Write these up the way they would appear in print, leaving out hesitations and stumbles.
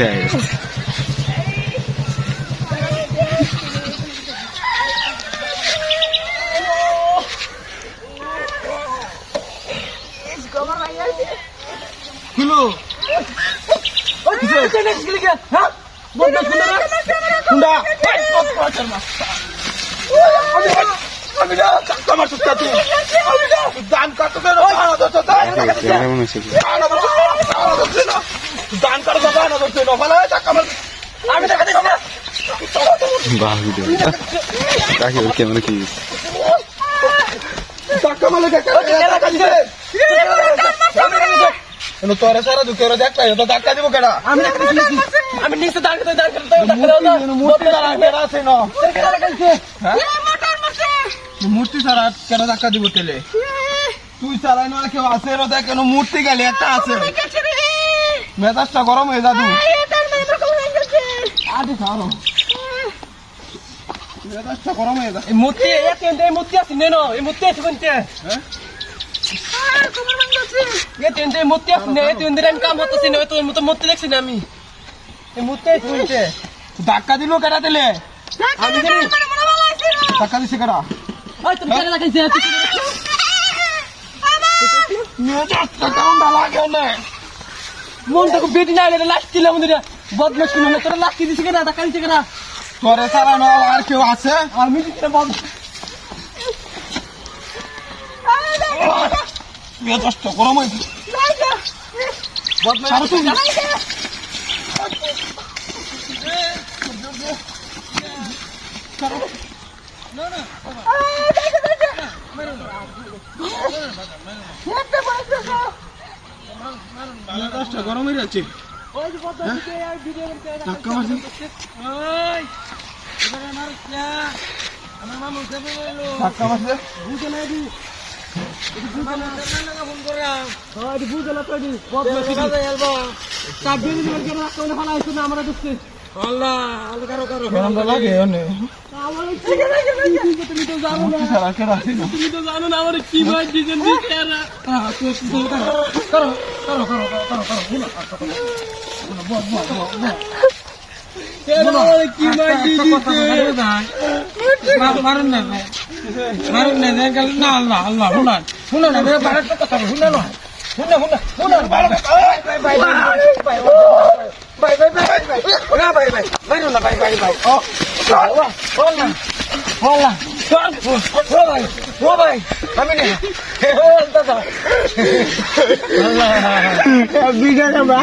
খেয়ে গেছে। কিলো দান কত কেমন হয়েছে কি? দান করে আমি দেখা দিচ্ছি না বাহ ভিডিও কাকে ক্যামেরা কি টাকা মালে তোরে সারা দুঃখের দেখা তো ধাক্কা দিব কেডা আমি নিচে দাঁড় আছে না মূর্তি ছাড়া কেন ধাক্কা দিব তেলে তুই চালাই না কেউ আছে রে দেখ কেন মূর্তি গেলে একটা আছে মেজাজটা গরম হয়ে যাবি আরে ছাড়ো মেজাজটা গরম হয়ে যা মূর্তি এই মূর্তি আছে নেন এই মূর্তি আছে কোনতে হ্যাঁ এই মূর্তি আছে নে তুই আমি কাম হতেছি না তোর মতো মূর্তি দেখছি না আমি এই মূর্তি আছে কোনতে ধাক্কা দিল কেডা তেলে আমি জানি ধাক্কা দিছে কেডা ওই তুমি কেন লাগাইছিস মেজাজটা কেমন লাগে না মনটাকে বেটি না এটা লাস্ট দিলাম আমাদের বদমাশ কিনা তোরা লাস্ট দিছিস কেন টাকা দিছিস কেন তোরে সারা না আর কেউ আছে আমি দিছি না বদ মেজাজটা গরম হয়ে বদমাশ তুই মেজাজটা গরম হয়ে যাচ্ছে ওই যে বদমাশ এই ভিডিও ধাক্কা মারছি ওই এবারে আমার কি আমার মামু দেবে বলো ধাক্কা মারছে বুঝে নাই দি বুঝে না ফোন করে ওই দি বুঝে না তুই বদমাশ কাজে এলবা তা বিনি দিবেন কেন কোন ফলা আইছ না আমরা দেখছি আল্লাহ আল্লাহ কারো গরমটা লাগে অনে আমার তুমি তো জানো না সারা কেডা আছে না তুমি তো জানো না আমার কি ভাই ডিজাইন দিতে করো কি ভাই মারুন না আল্লাহ আল্লাহ শুনো না কথা শুনো না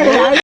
আমি